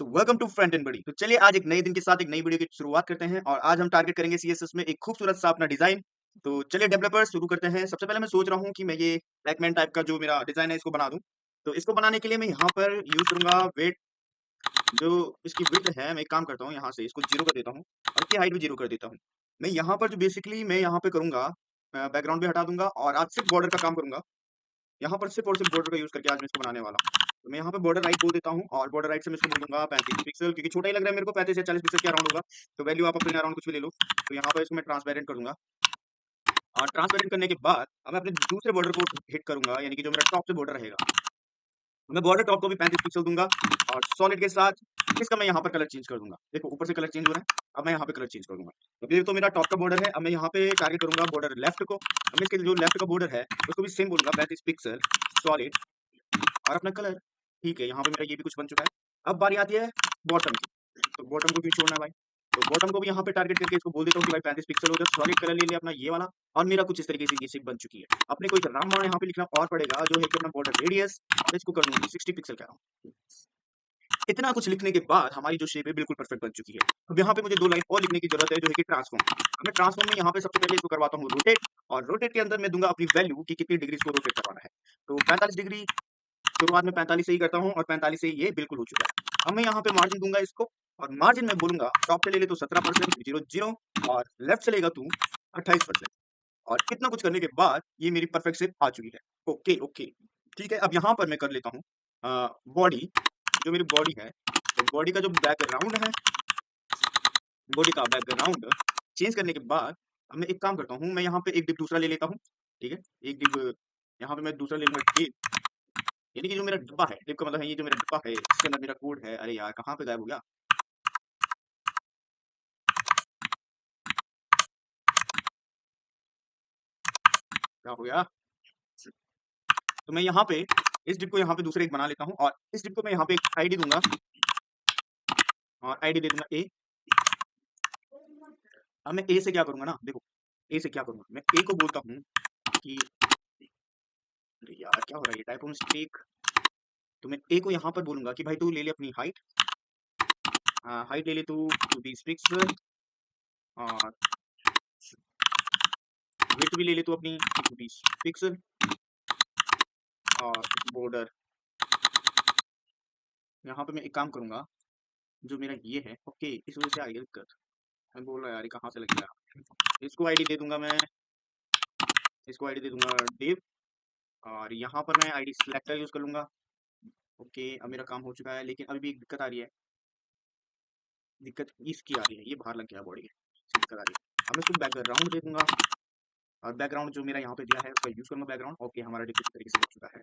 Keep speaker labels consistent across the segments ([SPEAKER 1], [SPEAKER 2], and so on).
[SPEAKER 1] So welcome to front end buddy. तो चलिए आज एक नए दिन के साथ एक नई वीडियो की शुरुआत करते हैं और आज हम टारगेट करेंगे सीएसएस में एक खूबसूरत सा अपना डिजाइन। तो चलिए डेवलपर शुरू करते हैं। सबसे पहले मैं सोच रहा हूँ कि मैं ये बैकमैन टाइप का जो मेरा डिजाइन है इसको बना दूं। तो इसको बनाने के लिए मैं यहाँ पर यूज करूंगा वेट। जो इसकी विड्थ है मैं एक काम करता हूँ, यहाँ से इसको जीरो कर देता हूँ और इसकी हाइट भी जीरो कर देता हूँ। मैं यहाँ पर जो बेसिकली मैं यहाँ पे करूंगा, बैकग्राउंड भी हटा दूंगा और आज सिर्फ बॉर्डर का काम करूंगा। यहाँ पर सिर्फ और सिर्फ बॉर्डर का यूज करके आज मैं इसको बनाने वाला हूँ। तो मैं यहाँ पे बॉर्डर राइट बोल देता हूँ और बॉर्डर राइट से मैं इसको बोल दूंगा 35 पिक्सल, क्योंकि छोटा ही लग रहा है मेरे को। 35 या 40 पिक्सल के अराउंड होगा। तो वैल्यू आप अपने अराउंड कुछ भी ले लो। तो यहाँ पर इसको मैं ट्रांसपेरेंट कर दूंगा और ट्रांसपेरेंट करने के बाद अब मैं अपने दूसरे बॉर्डर को हिट करूंगा, यानी कि जो मेरा टॉप से बॉर्डर रहेगा। मैं बॉर्डर टॉप को भी 35 पिक्सल दूंगा और सॉलिड के साथ इसका मैं यहाँ पर कलर चेंज कर दूंगा। देखो ऊपर से कलर चेंज हो रहा है, अब मैं यहाँ पे कलर चेंज कर दूंगा। अब ये तो मेरा टॉप का बॉर्डर है। अब मैं यहाँ पे टारगेट करूंगा बॉर्डर लेफ्ट को। अब मैं इसके जो लेफ्ट का बॉर्डर है उसको भी सेम बोलूंगा 35 पिक्सल सॉलिड और अपना कलर। ठीक है, यहाँ पे मेरा ये भी कुछ बन चुका है। अब बारी आती है बॉटम की। तो बॉटम को क्यों छोड़ना है भाई। तो बॉटम को भी यहाँ पे टारगेट करके इसको बोल देता हूँ कि भाई 35 पिक्सल हो गया, सॉलिड कलर ले लिया अपना ये वाला। और मेरा कुछ इस तरीके से ये शेप बन चुकी है। अपने को एक रामबाण यहाँ पे लिखना और पड़ेगा, जो है कि अपना बॉर्डर रेडियस, और इसको कर दूंगा 60 पिक्सल का। इतना कुछ लिखने के बाद हमारी जो शेप है बिल्कुल परफेक्ट बन चुकी है। अब यहाँ पे मुझे 2 लाइन और लिखने की जरूरत है, जो है कि ट्रांसफॉर्म। अब मैं ट्रांसफॉर्म में यहाँ पे सबसे पहले इसको करवाता हूँ रोटेट, और रोटेट के अंदर मैं दूंगा अपनी वैल्यू कि कितनी डिग्री इसको रोटेट करवाना है। तो 45 डिग्री शुरुआत में 45 से ही करता हूँ और 45 से ये बिल्कुल हो चुका है। अब मैं यहाँ पे मार्जिन दूंगा इसको, और मार्जिन में बोलूंगा टॉप से ले ले तो 17% 00 और लेफ्ट से लेगा तू 28%। और इतना कुछ करने के बाद ये मेरी परफेक्ट शेप आ चुकी है। ओके ओके, ठीक है। अब यहाँ पर मैं कर लेता हूँ बॉडी। जो मेरी बॉडी है, तो बॉडी का जो बैकग्राउंड है, बॉडी का बैकग्राउंड चेंज करने के बाद अब मैं एक काम करता हूँ, मैं यहाँ पे एक डिप दूसरा ले लेता हूँ। ठीक है, एक डिप यहाँ पे मैं दूसरा ले लूंगा डिप, यानी कि जो मेरा डिब्बा है, डिप का मतलब है ये जो मेरा डिब्बा है इसके अंदर मेरा कोड है। अरे यार कहाँ पे गायब हो गया। क्या हो गया। तो मैं यहाँ पे इस डिप को यहाँ पे दूसरे एक बना लेता हूँ और इस डिप को मैं यहाँ पे एक आईडी दूंगा और आईडी दे दूंगा ए। अब मैं ए से क्या करूंगा ना, देखो ए से क्या करूंगा, मैं ए को बोलता हूँ कि अरे यार क्या हो रहा है, ये टाइपो मिस्टेक। तो मैं ए को यहाँ पर बोलूंगा कि भाई तू ले ले अपनी हाइट, हाइट ले ले तू 20 पिक्सल और विड्थ भी ले ले तू अपनी 20 पिक्सल और बॉर्डर। यहाँ पे मैं एक काम करूंगा, जो मेरा ये है ओके, इस वजह से आ गई दिक्कत। मैं बोल रहा यार ये कहाँ से लग गया। इसको आईडी दे दूंगा मैं, इसको आईडी दे दूंगा डिव, और यहाँ पर मैं आईडी सिलेक्टर यूज कर लूंगा। ओके, अब मेरा काम हो चुका है, लेकिन अभी भी एक दिक्कत आ रही है। दिक्कत इसकी आ रही है, ये बाहर लग गया बॉडी, दिक्कत आ रही है। अब मैं इसको बैकग्राउंड दे दूंगा और बैकग्राउंड जो मेरा यहाँ पे दिया है उसका यूज करूंगा बैकग्राउंड। ओके, हमारा डिप इस तरीके से बन चुका है।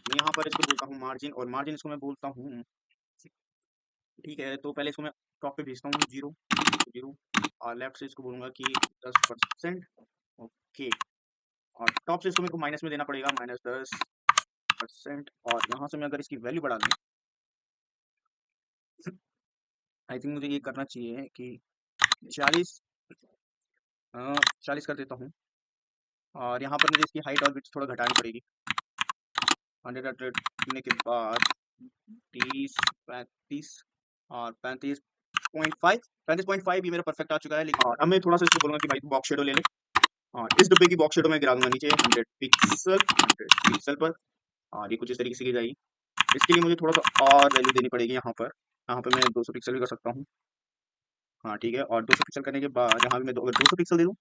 [SPEAKER 1] मैं यहाँ पर इसको बोलता हूँ मार्जिन, और मार्जिन इसको मैं बोलता हूँ। ठीक है, तो पहले इसको मैं टॉप पे भेजता हूँ 0 0 और लेफ्ट से इसको बोलूंगा कि 10%। ओके, और टॉप से इसको मेरे को माइनस में देना पड़ेगा -10%। और यहाँ से मैं अगर इसकी वैल्यू बढ़ा दूँ, आई थिंक मुझे ये करना चाहिए कि 40 40 कर देता हूँ। और यहाँ पर मुझे इसकी हाइट और विड्थ थोड़ा घटानी पड़ेगी। 100 करने के बाद 30 35 और 35.5 35.5 ये मेरा परफेक्ट आ चुका है। लेकिन और अब मैं थोड़ा सा इसको बोलूंगा कि भाई बॉक्स शेडो ले ले, और इस डब्बे की बॉक्स शेडो मैं गिरा दूंगा नीचे 100 पिक्सल पर, और ये कुछ इस तरीके से गिर जाएगी। इसके लिए मुझे थोड़ा सा और वैल्यू देनी पड़ेगी। यहाँ पर मैं 200 पिक्सल भी कर सकता हूँ। हाँ ठीक है, और 200 पिक्सल करने के बाद यहाँ भी मैं अगर 200 पिक्सल दे दूँ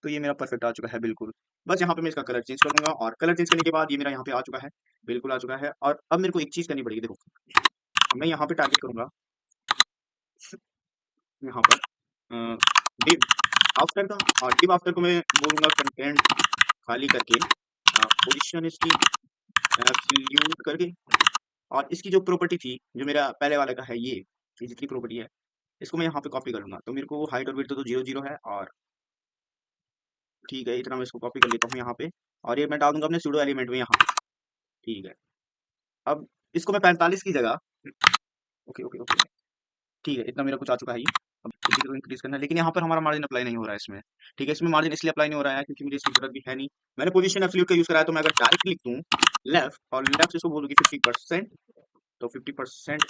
[SPEAKER 1] तो ये मेरा परफेक्ट आ चुका है बिल्कुल। बस यहाँ पे मैं इसका कलर चेंज कर दूंगा, और कलर चेंज करने के बाद ये मेरा यहाँ पे आ चुका है, बिल्कुल आ चुका है। और अब मेरे को एक चीज करनी पड़ेगी, देखो मैं यहाँ पे टारगेट करूंगा यहाँ पर डिव आफ्टर का, और डिव आफ्टर को मैं बोलूंगा कंटेंट खाली करके पोजीशन इसकी एब्सोल्यूट करके, और इसकी जो प्रॉपर्टी थी जो मेरा पहले वाले का है, ये जितनी प्रॉपर्टी है इसको मैं यहाँ पे कॉपी कर लूंगा। तो मेरे को हाइट और विड्थ तो 0 है, और ठीक है इतना मैं इसको कॉपी कर लेता हूँ यहाँ पे, और ये मैं डाल दूंगा अपने सूडो एलिमेंट में यहाँ पे। ठीक है, अब इसको मैं 45 की जगह, ओके ओके ओके, ठीक है इतना मेरा कुछ आ चुका है ये। अब इसी को इंक्रीज करना है, लेकिन यहाँ पर हमारा मार्जिन अप्लाई नहीं हो रहा है इसमें। ठीक है, इसमें मार्जिन इसलिए अप्लाई नहीं हो रहा है क्योंकि मुझे इसकी जरूरत भी है नहीं। मैंने पोजीशन एब्सोल्यूट का यूज करा है। तो मैं अगर डायरेक्ट लिख दूँ लेफ्ट, और लेफ्ट से इसको बोल दूँ कि 50%, तो 50%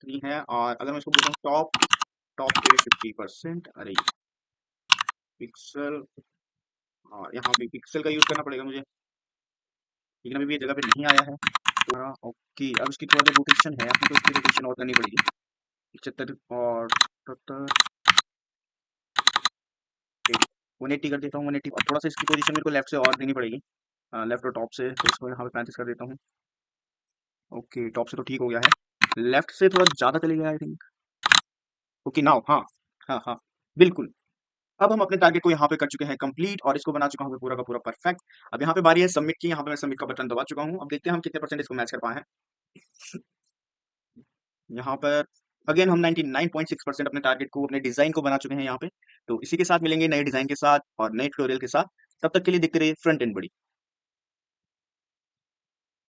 [SPEAKER 1] 3 है और अगर मैं इसको बोलता हूँ टॉप पे 50%, अरे पिक्सल, और यहाँ पे पिक्सल का यूज़ करना पड़ेगा मुझे, लेकिन अभी भी ये जगह पे नहीं आया है। तो हाँ, ओके, अब इसकी थोड़ा जो रोटेशन है, अपने को इसकी रोटेशन और करनी पड़ेगी। 75 और 77, 180 कर देता हूँ, 180, और थोड़ा सा इसकी पोजीशन मेरे को लेफ्ट से और देनी पड़ेगी, लेफ्ट और टॉप से, तो इसको यहाँ पे 35 कर देता हूँ। ओके, टॉप से तो ठीक हो गया है, लेफ्ट से थोड़ा ज़्यादा चले गया आई थिंक। ओके नाउ, हाँ, हाँ, हाँ, बिल्कुल। अब हम अपने टारगेट को यहाँ पे कर चुके हैं कंप्लीट, और इसको बना चुका हूँ मैं पूरा का पूरा परफेक्ट। अब यहाँ पे बारी है सबमिट की, यहाँ पे मैं सबमिट का बटन दबा चुका हूँ। अब देखते हैं हम कितने परसेंट इसको मैच कर पाए हैं। यहाँ पर अगेन हम 99.6% अपने टारगेट को, अपने डिजाइन को बना चुके हैं यहाँ पे। तो इसी के साथ मिलेंगे नए डिजाइन के साथ और नए ट्यूटोरियल के साथ। तब तक के लिए देखते रहिए फ्रंट एंड बड़ी।